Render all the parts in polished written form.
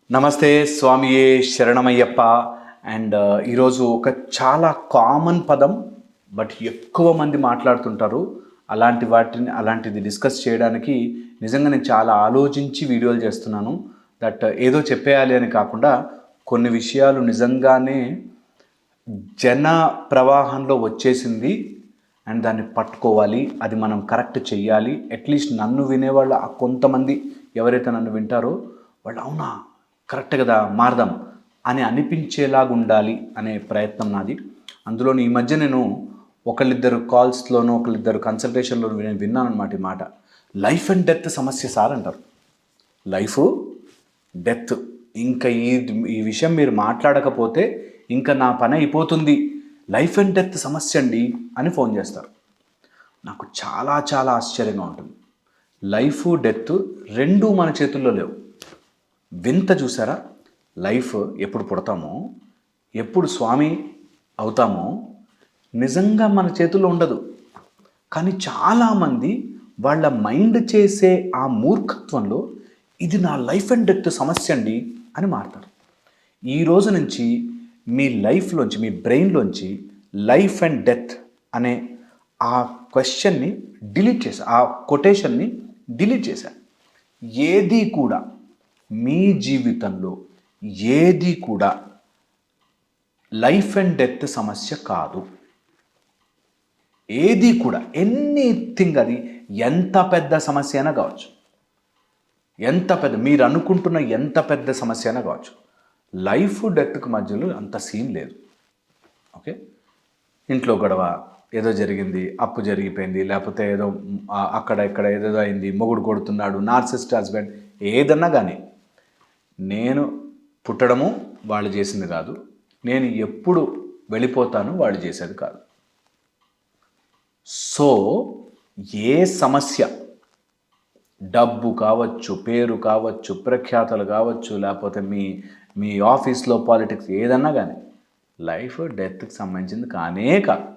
నమస్తే స్వామియే శరణమయ్యప్ప. అండ్ ఈరోజు ఒక చాలా కామన్ పదం, బట్ ఎక్కువ మంది మాట్లాడుతుంటారు. అలాంటిది డిస్కస్ చేయడానికి నిజంగా నేను చాలా ఆలోచించి వీడియోలు చేస్తున్నాను. ఏదో చెప్పేయాలి అని కాకుండా కొన్ని విషయాలు నిజంగానే జన ప్రవాహంలో వచ్చేసింది అండ్ దాన్ని పట్టుకోవాలి. అది మనం కరెక్ట్ చెయ్యాలి. అట్లీస్ట్ నన్ను వినేవాళ్ళు ఆ కొంతమంది ఎవరైతే నన్ను వింటారో వాళ్ళు అవునా కరెక్ట్ కదా మారదాం అని అనిపించేలాగా ఉండాలి అనే ప్రయత్నం నాది. అందులోని ఈ మధ్య నేను ఒకళ్ళిద్దరు కాల్స్లోనూ ఒకళ్ళిద్దరు కన్సల్టేషన్లోనూ నేను విన్నాను అనమాట ఈ మాట. లైఫ్ అండ్ డెత్ సమస్య సార్ అంటారు. లైఫ్ డెత్ ఇంకా ఈ విషయం మీరు మాట్లాడకపోతే ఇంకా నా పని అయిపోతుంది, లైఫ్ అండ్ డెత్ సమస్య అండి అని ఫోన్ చేస్తారు. నాకు చాలా చాలా ఆశ్చర్యంగా ఉంటుంది. లైఫ్ డెత్ రెండూ మన చేతుల్లో లేవు. వింత చూసారా? లైఫ్ ఎప్పుడు పుడతామో ఎప్పుడు స్వామి అవుతామో నిజంగా మన చేతుల్లో ఉండదు. కానీ చాలామంది వాళ్ళ మైండ్ చేసే ఆ మూర్ఖత్వంలో ఇది నా లైఫ్ అండ్ డెత్ సమస్య అండి అని మారుతారు. ఈ రోజు నుంచి మీ లైఫ్లోంచి మీ బ్రెయిన్లోంచి లైఫ్ అండ్ డెత్ అనే ఆ క్వశ్చన్ని డిలీట్ చేశా, ఆ కొటేషన్ని డిలీట్ చేశాను. ఏది కూడా మీ జీవితంలో ఏది కూడా లైఫ్ అండ్ డెత్ సమస్య కాదు. ఏది కూడా ఎనీథింగ్, అది ఎంత పెద్ద సమస్య అయినా కావచ్చు, ఎంత పెద్ద మీరు అనుకుంటున్న ఎంత పెద్ద సమస్య అయినా కావచ్చు. లైఫ్ డెత్కి మధ్యలో అంత సీన్ లేదు. ఓకే, ఇంట్లో గొడవ ఏదో జరిగింది, అప్పు జరిగిపోయింది, లేకపోతే ఏదో అక్కడ ఇక్కడ ఏదేదో అయింది, మొగుడు కొడుతున్నాడు, నార్సిస్ట్ హస్బెండ్, ఏదన్నా కానీ నేను పుట్టడము వాళ్ళు చేసింది కాదు, నేను ఎప్పుడు వెళ్ళిపోతాను వాళ్ళు చేసేది కాదు. సో ఏ సమస్య, డబ్బు కావచ్చు, పేరు కావచ్చు, ప్రఖ్యాతలు కావచ్చు, లేకపోతే మీ ఆఫీస్లో పాలిటిక్స్ ఏదన్నా కానీ లైఫ్ డెత్కి సంబంధించింది కానే కాదు.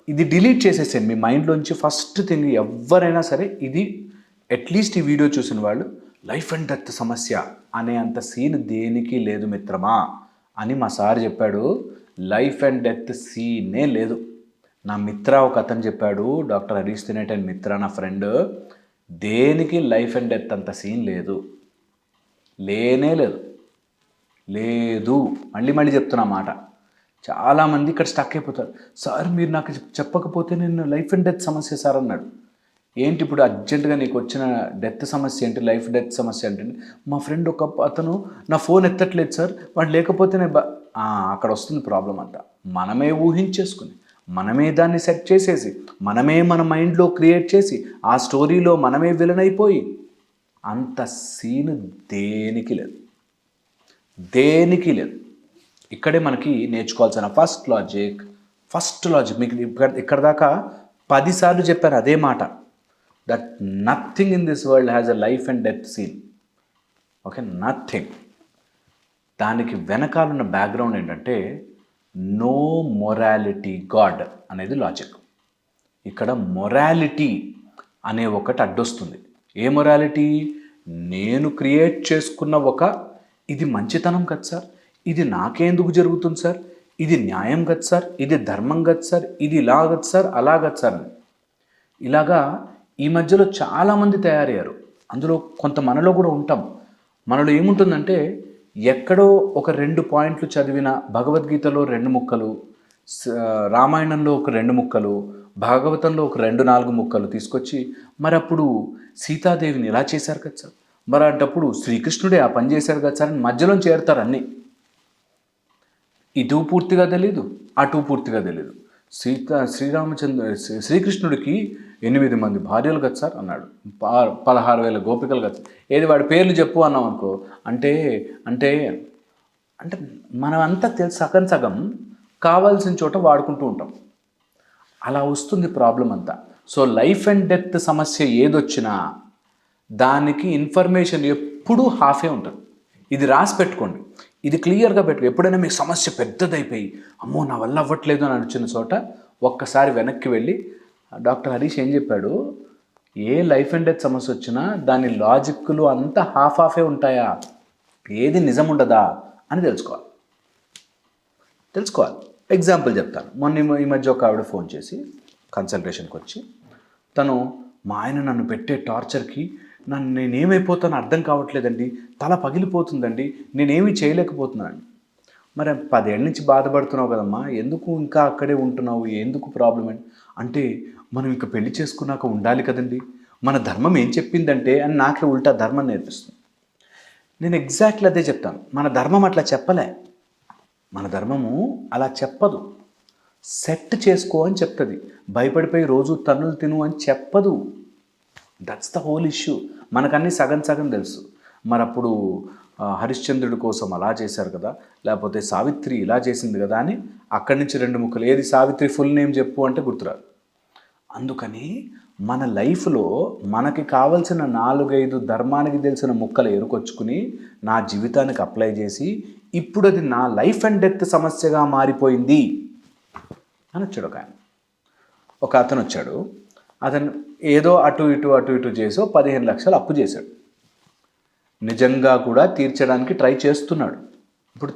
ఇది డిలీట్ చేసేసాను మీ మైండ్లోంచి. ఫస్ట్ థింగ్ ఎవరైనా సరే ఇది అట్లీస్ట్ ఈ వీడియో చూసిన వాళ్ళు లైఫ్ అండ్ డెత్ సమస్య అనే అంత సీన్ దేనికి లేదు మిత్రమా అని మా సార్ చెప్పాడు. లైఫ్ అండ్ డెత్ సీనే లేదు. నా మిత్ర ఒక అతను చెప్పాడు, డాక్టర్ హరీష్ తినేట్ అండ్ మిత్ర నా ఫ్రెండ్, దేనికి లైఫ్ అండ్ డెత్ అంత సీన్ లేదు, లేనే లేదు. లేదు, మళ్ళీ చెప్తున్నా మాట. చాలామంది ఇక్కడ స్టక్ అయిపోతారు. సార్ మీరు నాకు చెప్పకపోతే నేను లైఫ్ అండ్ డెత్ సమస్య సార్ అన్నాడు. ఏంటి ఇప్పుడు అర్జెంటుగా నీకు వచ్చిన డెత్ సమస్య ఏంటి, లైఫ్ డెత్ సమస్య అంటే మా ఫ్రెండ్ ఒక అతను నా ఫోన్ ఎత్తట్లేదు సార్, వాడు లేకపోతేనే అక్కడ వస్తుంది ప్రాబ్లం అంతా. మనమే ఊహించేసుకుని, మనమే దాన్ని సెట్ చేసేసి, మనమే మన మైండ్లో క్రియేట్ చేసి, ఆ స్టోరీలో మనమే విలన్ అయిపోయి, అంత సీన్ దేనికి లేదు, దేనికి లేదు. ఇక్కడే మనకి నేర్చుకోవాల్సిన ఫస్ట్ లాజిక్ మీకు ఇక్కడ దాకా 10 సార్లు చెప్పాను అదే మాట. That nothing in this world has a life and death scene. Okay, nothing. దానికి వెనకాలన్న బ్యాక్గ్రౌండ్ ఏంటంటే నో మొరాలిటీ గాడ్ అనేది లాజిక్. ఇక్కడ మొరాలిటీ అనే ఒకటి అడ్డొస్తుంది. ఏ మొరాలిటీ? నేను క్రియేట్ చేసుకున్న ఇది మంచితనం కదా సార్, ఇది నాకెందుకు జరుగుతుంది సార్, ఇది న్యాయం కదా సార్, ఇది ధర్మం కదా సార్, ఇది ఇలా కదా సార్, అలా కదా సార్ అని. ఇలాగా ఈ మధ్యలో చాలామంది తయారయ్యారు. అందులో కొంత మనలో కూడా ఉంటాం. మనలో ఏముంటుందంటే ఎక్కడో ఒక 2 పాయింట్లు చదివిన భగవద్గీతలో 2 ముక్కలు, రామాయణంలో ఒక 2 ముక్కలు, భాగవతంలో ఒక 2-4 ముక్కలు తీసుకొచ్చి మరి అప్పుడు సీతాదేవిని ఇలా చేశారు కదా సార్, మరి అంటప్పుడు శ్రీకృష్ణుడే ఆ పని చేశారు కదా సార్ అని మధ్యలో చేరుతారు అన్నీ. ఇటు పూర్తిగా తెలీదు, అటు పూర్తిగా తెలీదు. శ్రీకృష్ణుడికి 8 మంది భార్యలు కదా సార్ అన్నాడు, 16,000 గోపికలు కదా, ఏది వాడి పేర్లు చెప్పు అన్నాం అనుకో, అంటే అంటే అంటే మనం అంతా సగం కావాల్సిన చోట వాడుకుంటూ ఉంటాం. అలా వస్తుంది ప్రాబ్లం అంతా. సో లైఫ్ అండ్ డెత్ సమస్య ఏదొచ్చినా దానికి ఇన్ఫర్మేషన్ ఎప్పుడూ హాఫే ఉంటుంది. ఇది రాసి పెట్టుకోండి, ఇది క్లియర్గా పెట్టుకో. ఎప్పుడైనా మీకు సమస్య పెద్దదైపోయి అమ్మో నా వల్ల అవ్వట్లేదు అని అనిచిన చోట ఒక్కసారి వెనక్కి వెళ్ళి డాక్టర్ హరీష్ ఏం చెప్పాడు, ఏ లైఫ్ అండ్ డెత్ సమస్య వచ్చినా దాని లాజిక్లు అంతా హాఫే ఉంటాయా ఏది నిజం ఉండదా అని తెలుసుకోవాలి. ఎగ్జాంపుల్ చెప్తాను. ఈ మధ్య ఒక ఆవిడ ఫోన్ చేసి కన్సల్టేషన్కి వచ్చి, తను మా ఆయన నన్ను పెట్టే టార్చర్కి నేనేమైపోతానో అర్థం కావట్లేదండి, తల పగిలిపోతుందండి, నేనేమీ చేయలేకపోతున్నాను. మరి 10 ఏళ్ళ నుంచి బాధపడుతున్నావు కదమ్మా, ఎందుకు ఇంకా అక్కడే ఉంటున్నావు, ఎందుకు ప్రాబ్లం అంటే మనం ఇంకా పెళ్లి చేసుకున్నాక ఉండాలి కదండి, మన ధర్మం ఏం చెప్పిందంటే అని నాకే ఉల్టా ధర్మం నేర్పిస్తుంది. నేను ఎగ్జాక్ట్లీ అదే చెప్తాను. మన ధర్మం అట్లా చెప్పలే, మన ధర్మము అలా చెప్పదు. సెట్ చేసుకో అని చెప్తుంది, భయపడిపోయి రోజు తన్నులు తిను అని చెప్పదు. That's the whole issue. మనకన్నీ సగం సగం తెలుసు. మరి అప్పుడు హరిశ్చంద్రుడి కోసం అలా చేశారు కదా, లేకపోతే సావిత్రి ఇలా చేసింది కదా అని అక్కడి నుంచి 2 ముక్కలు, ఏది సావిత్రి ఫుల్ నేమ్ చెప్పు అంటే గుర్తురాదు. అందుకని మన లైఫ్లో మనకి కావలసిన 4-5 ధర్మానికి తెలిసిన ముక్కలు ఎరుకొచ్చుకుని నా జీవితానికి అప్లై చేసి ఇప్పుడు అది నా లైఫ్ అండ్ డెత్ సమస్యగా మారిపోయింది అని వచ్చాడు ఒక అతను వచ్చాడు. అతను ఏదో అటు ఇటు చేసో 15 లక్షలు అప్పు చేశాడు. నిజంగా కూడా తీర్చడానికి ట్రై చేస్తున్నాడు. ఇప్పుడు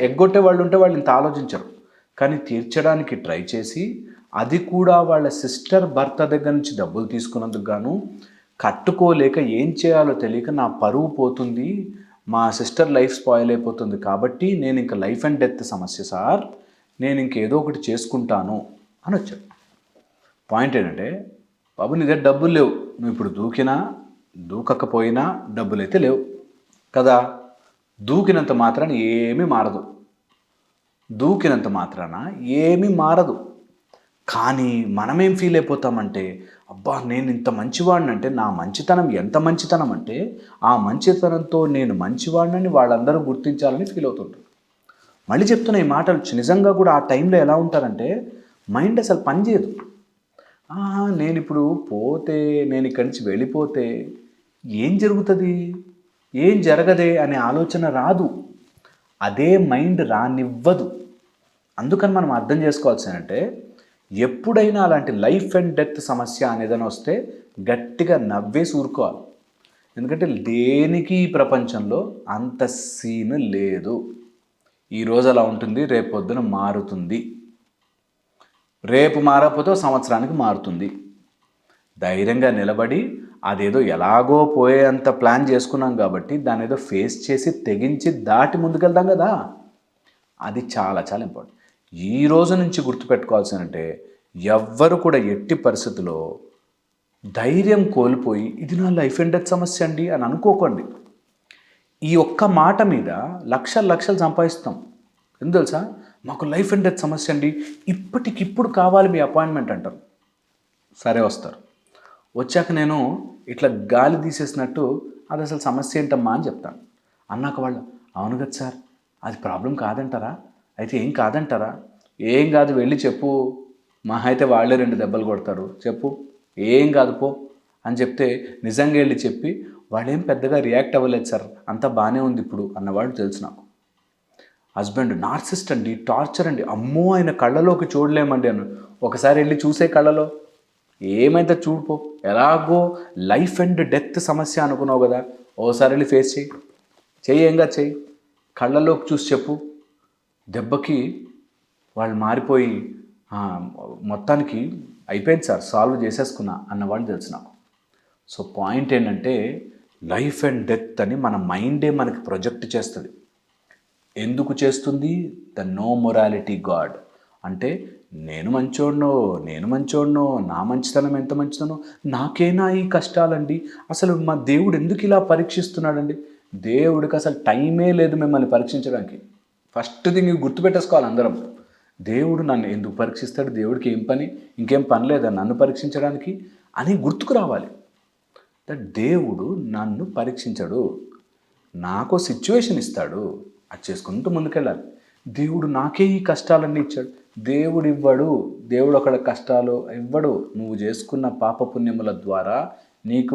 ఎగ్గొట్టే వాళ్ళు ఉంటే వాళ్ళు ఇంత ఆలోచించరు, కానీ తీర్చడానికి ట్రై చేసి అది కూడా వాళ్ళ సిస్టర్ భర్త దగ్గర నుంచి డబ్బులు తీసుకున్నందుకు గాను కట్టుకోలేక ఏం చేయాలో తెలియక నా పరువు పోతుంది, మా సిస్టర్ లైఫ్ స్పాయిల్ అయిపోతుంది, కాబట్టి నేను ఇంకా లైఫ్ అండ్ డెత్ సమస్య సార్, నేను ఇంకేదో ఒకటి చేసుకుంటాను అని వచ్చాడు. పాయింట్ ఏంటంటే, బాబు నీ దగ్గర డబ్బులు లేవు, నువ్వు ఇప్పుడు దూకకపోయినా డబ్బులు అయితే లేవు కదా, దూకినంత మాత్రాన ఏమీ మారదు. కానీ మనమేం ఫీల్ అయిపోతామంటే, అబ్బా నేను ఇంత మంచివాడినంటే నా మంచితనం ఎంత మంచితనం అంటే ఆ మంచితనంతో నేను మంచివాడినని వాళ్ళందరూ గుర్తించాలని ఫీల్ అవుతుంటారు. మళ్ళీ చెప్తున్న ఈ మాటలు నిజంగా కూడా ఆ టైంలో ఎలా ఉంటారంటే మైండ్ అసలు పనిచేయదు. నేను ఇప్పుడు పోతే, నేను ఇక్కడి నుంచి వెళ్ళిపోతే ఏం జరుగుతుంది, ఏం జరగదే అనే ఆలోచన రాదు. అదే మైండ్ రానివ్వదు. అందుకని మనం అర్థం చేసుకోవాల్సిందంటే, ఎప్పుడైనా అలాంటి లైఫ్ అండ్ డెత్ సమస్య అనేదని వస్తే గట్టిగా నవ్వేసి ఊరుకోవాలి. ఎందుకంటే దేనికి ప్రపంచంలో అంత సీన్ లేదు. ఈరోజు అలా ఉంటుంది, రేపు పొద్దున మారుతుంది, రేపు మారకపోతే సంవత్సరానికి మారుతుంది. ధైర్యంగా నిలబడి అదేదో ఎలాగో పోయేంత ప్లాన్ చేసుకున్నాం కాబట్టి దాని ఏదో ఫేస్ చేసి తెగించి దాటి ముందుకెళ్దాం కదా, అది చాలా చాలా ఇంపార్టెంట్. ఈ రోజు నుంచి గుర్తుపెట్టుకోవాల్సిందంటే, ఎవ్వరు కూడా ఎట్టి పరిస్థితుల్లో ధైర్యం కోల్పోయి ఇది నా లైఫ్ అండ్ డెత్ సమస్య అండి అని అనుకోకండి. ఈ ఒక్క మాట మీద లక్షలు సంపాదిస్తాం. ఎందుకు తెలుసా, మాకు లైఫ్ అండ్ డెత్ సమస్య అండి, ఇప్పటికిప్పుడు కావాలి మీ అపాయింట్మెంట్ అంటారు. సరే వస్తారు, వచ్చాక నేను ఇట్లా గాలి తీసేసినట్టు అది అసలు సమస్య ఏంటమ్మా అని చెప్తాను. అన్నాక వాళ్ళు అవును కదా సార్, అది ప్రాబ్లం కాదంటారా, అయితే ఏం కాదంటారా, ఏం కాదు వెళ్ళి చెప్పు, మా అయితే వాళ్ళే 2 దెబ్బలు కొడతారు, చెప్పు ఏం కాదు పో అని చెప్తే నిజంగా వెళ్ళి చెప్పి వాళ్ళేం పెద్దగా రియాక్ట్ అవ్వలేదు సార్, అంతా బాగానే ఉంది ఇప్పుడు అన్నవాళ్ళు తెలుసు నాకు. హస్బెండ్ నార్సిస్ట్ అండి, టార్చర్ అండి, అమ్మో ఆయన కళ్ళలోకి చూడలేమండి అని ఒకసారి వెళ్ళి చూసే కళ్ళలో ఏమైతే చూడుకో, ఎలాగో లైఫ్ అండ్ డెత్ సమస్య అనుకున్నావు కదా, ఓసారి వెళ్ళి ఫేస్ చెయ్యి ఏంగా చెయ్యి, కళ్ళలోకి చూసి చెప్పు. దెబ్బకి వాళ్ళు మారిపోయి మొత్తానికి అయిపోయింది సార్, సాల్వ్ చేసేసుకున్నా అన్నవాళ్ళు తెలుసు నాకు. సో పాయింట్ ఏంటంటే, లైఫ్ అండ్ డెత్ అని మన మైండే మనకి ప్రొజెక్ట్ చేస్తుంది. ఎందుకు చేస్తుంది? The no morality god. అంటే నేను మంచోడ్నో, నా మంచితనం ఎంత మంచితనో, నాకేనా ఈ కష్టాలండి, అసలు మా దేవుడు ఎందుకు ఇలా పరీక్షిస్తున్నాడండి? దేవుడికి అసలు టైమే లేదు మిమ్మల్ని పరీక్షించడానికి. ఫస్ట్ థింగ్ గుర్తుపెట్టేసుకోవాలి అందరం. దేవుడు నన్ను ఎందుకు పరీక్షిస్తాడు, దేవుడికి ఏం పని, ఇంకేం పని లేదా నన్ను పరీక్షించడానికి అని గుర్తుకు రావాలి. దట్ దేవుడు నన్ను పరీక్షించడు, నాకు సిచ్యువేషన్ ఇస్తాడు, అది చేసుకుంటూ ముందుకెళ్ళాలి. దేవుడు నాకే ఈ కష్టాలన్నీ ఇచ్చాడు, దేవుడు ఇవ్వడు, దేవుడు అక్కడ కష్టాలు ఇవ్వడు. నువ్వు చేసుకున్న పాపపుణ్యముల ద్వారా నీకు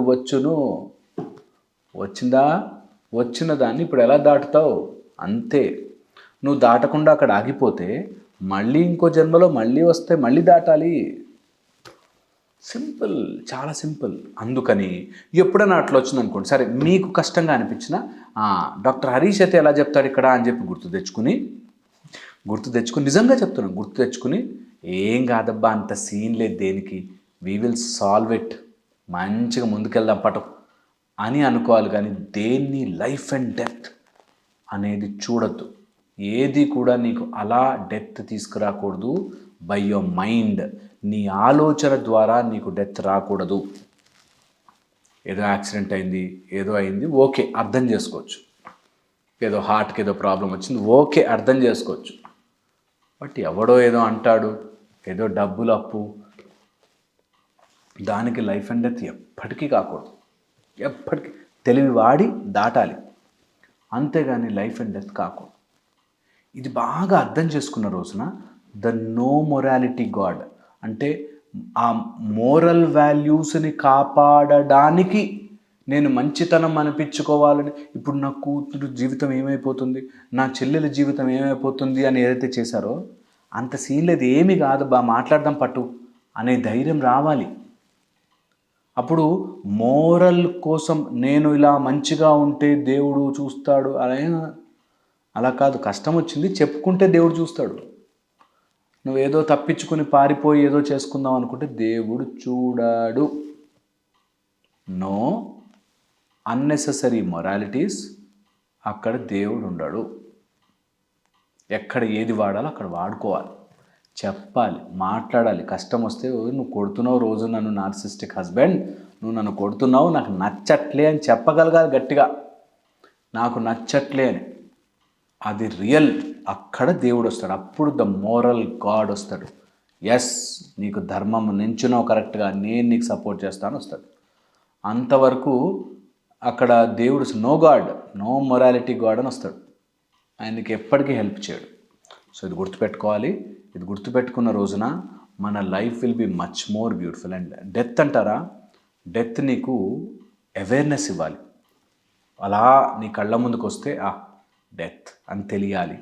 వచ్చిన దాన్ని ఇప్పుడు ఎలా దాటుతావు అంతే. నువ్వు దాటకుండా అక్కడ ఆగిపోతే మళ్ళీ ఇంకో జన్మలో మళ్ళీ వస్తే మళ్ళీ దాటాలి. సింపుల్, చాలా సింపుల్. అందుకని ఎప్పుడైనా అట్లా వచ్చిందనుకోండి, సరే మీకు కష్టంగా అనిపించినా డాక్టర్ హరీష్ అయితే ఎలా చెప్తాడు ఇక్కడ అని చెప్పి గుర్తు తెచ్చుకుని నిజంగా చెప్తున్నాను, గుర్తు తెచ్చుకుని ఏం కాదబ్బా అంత సీన్ లేదు దేనికి, వీ విల్ సాల్వ్ ఇట్, మంచిగా ముందుకెళ్దాం పటం అని అనుకోవాలి. కానీ దేన్ని లైఫ్ అండ్ డెత్ అనేది చూడద్దు. ఏది కూడా నీకు అలా డెత్ తీసుకురాకూడదు. బై యువర్ మైండ్, నీ ఆలోచన ద్వారా నీకు డెత్ రాకూడదు. ఏదో యాక్సిడెంట్ అయింది, ఏదో అయింది, ఓకే అర్థం చేసుకోవచ్చు. ఏదో హార్ట్కి ఏదో ప్రాబ్లం వచ్చింది, ఓకే అర్థం చేసుకోవచ్చు. బట్ ఎవడో ఏదో అంటాడు, ఏదో డబ్బులు అప్పు, దానికి లైఫ్ అండ్ డెత్ ఎప్పటికీ కాకూడదు. ఎప్పటికీ తెలివి వాడి దాటాలి, అంతేగాని లైఫ్ అండ్ డెత్ కాకూడదు. ఇది బాగా అర్థం చేసుకున్న రోజున ద నో మొరాలిటీ గాడ్ అంటే ఆ మోరల్ వాల్యూస్ని కాపాడడానికి నేను మంచితనం అనిపించుకోవాలని, ఇప్పుడు నా కూతురు జీవితం ఏమైపోతుంది, నా చెల్లెల జీవితం ఏమైపోతుంది అని ఏదైతే చేశారో అంత సీన్ లేదు, ఏమీ కాదు బా మాట్లాడదాం పట్టు అనే ధైర్యం రావాలి. అప్పుడు మోరల్ కోసం నేను ఇలా మంచిగా ఉంటే దేవుడు చూస్తాడు అలా కాదు. కష్టం వచ్చింది చెప్పుకుంటే దేవుడు చూస్తాడు. నువ్వేదో తప్పించుకుని పారిపోయి ఏదో చేసుకుందాం అనుకుంటే దేవుడు చూడాడు. నో అన్నెసెసరీ మొరాలిటీస్, అక్కడ దేవుడు ఉండడు. ఎక్కడ ఏది వాడాలో అక్కడ వాడుకోవాలి, చెప్పాలి, మాట్లాడాలి. కష్టం వస్తే నువ్వు కొడుతున్నావు రోజు నన్ను, నార్సిస్టిక్ హస్బెండ్ నువ్వు నన్ను కొడుతున్నావు, నాకు నచ్చట్లే అని చెప్పగలగాలి గట్టిగా, నాకు నచ్చట్లే అని. అది రియల్, అక్కడ దేవుడు వస్తాడు. అప్పుడు ద మోరల్ గాడ్ వస్తాడు. ఎస్ నీకు ధర్మం నించున్నావు కరెక్ట్గా, నేను నీకు సపోర్ట్ చేస్తాను వస్తాడు. అంతవరకు అక్కడ దేవుడు no god, no morality god అని వస్తాడు. ఆయనకి ఎప్పటికీ హెల్ప్ చేయడు. సో ఇది గుర్తుపెట్టుకోవాలి. ఇది గుర్తుపెట్టుకున్న రోజున మన life will be much more beautiful. And death అంటారా, డెత్ నీకు అవేర్నెస్ ఇవ్వాలి. అలా నీ కళ్ళ ముందుకు వస్తే డెత్ అని తెలియాలి.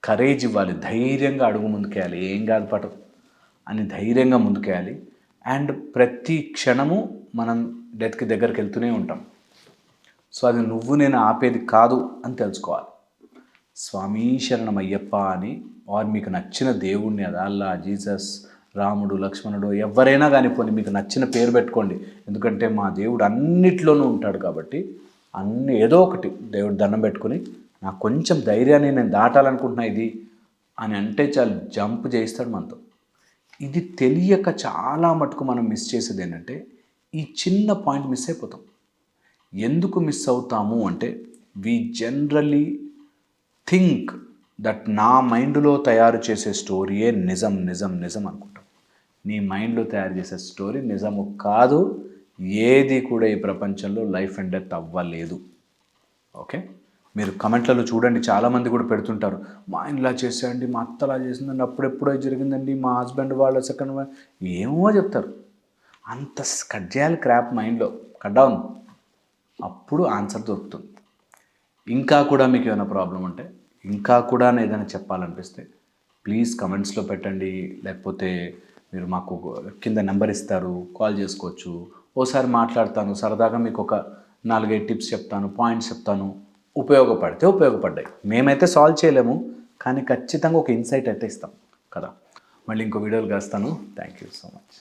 కరేజ్ ఇవ్వాలి, ధైర్యంగా అడుగు ముందుకేయాలి, ఏం కాదు పటు అని ధైర్యంగా ముందుకేయాలి. అండ్ ప్రతి క్షణము మనం డెత్కి దగ్గరికి వెళ్తూనే ఉంటాం. సో అది నువ్వు నేను ఆపేది కాదు అని తెలుసుకోవాలి. స్వామీ శరణం అయ్యప్ప అని, వారు మీకు నచ్చిన దేవుణ్ణి, అది అల్లా, జీసస్, రాముడు, లక్ష్మణుడు, ఎవరైనా కానీ పోనీ మీకు నచ్చిన పేరు పెట్టుకోండి. ఎందుకంటే మా దేవుడు అన్నిట్లోనూ ఉంటాడు కాబట్టి ఏదో ఒకటి దేవుడు దండం పెట్టుకుని నాకు కొంచెం ధైర్యాన్ని నేను దాటాలనుకుంటున్నా ఇది అని అంటే చాలు, జంప్ చేయిస్తాడు మనతో. ఇది తెలియక చాలా మటుకు మనం మిస్ చేసేది ఏంటంటే ఈ చిన్న పాయింట్ మిస్ అయిపోతాం. ఎందుకు మిస్ అవుతాము అంటే వి జనరలీ థింక్ దట్ నా మైండ్లో తయారు చేసే స్టోరీయే నిజం నిజం నిజం అనుకుంటాం. నీ మైండ్లో తయారు చేసే స్టోరీ నిజము కాదు. ఏది కూడా ఈ ప్రపంచంలో లైఫ్ అండ్ డెత్ అవ్వలేదు. ఓకే, మీరు కమెంట్లలో చూడండి, చాలామంది కూడా పెడుతుంటారు, మా ఆయన ఇలా చేశాడండి, మా అత్త అలా చేసిందండి, అప్పుడెప్పుడో జరిగిందండి, మా హస్బెండ్ వాళ్ళ సెకండ్ ఏమో చెప్తారు. అంత కట్ చేయాలి క్రాప్ మైండ్లో, కట్ డౌన్, అప్పుడు ఆన్సర్ దొరుకుతుంది. ఇంకా కూడా మీకు ఏమైనా ప్రాబ్లం ఉంటే, ఇంకా కూడా ఏదైనా చెప్పాలనిపిస్తే ప్లీజ్ కమెంట్స్లో పెట్టండి. లేకపోతే మీరు మాకు కింద నెంబర్ ఇస్తారు, కాల్ చేసుకోవచ్చు. ఓసారి మాట్లాడతాను, సరదాగా మీకు ఒక 4-5 టిప్స్ చెప్తాను, పాయింట్స్ చెప్తాను. ఉపయోగపడితే ఉపయోగపడ్డాయి. మేమైతే సాల్వ్ చేయలేము, కానీ ఖచ్చితంగా ఒక ఇన్సైట్ అయితే ఇస్తాం కదా. మళ్ళీ ఇంకో వీడియోలు కలుస్తాను. Thank you so much.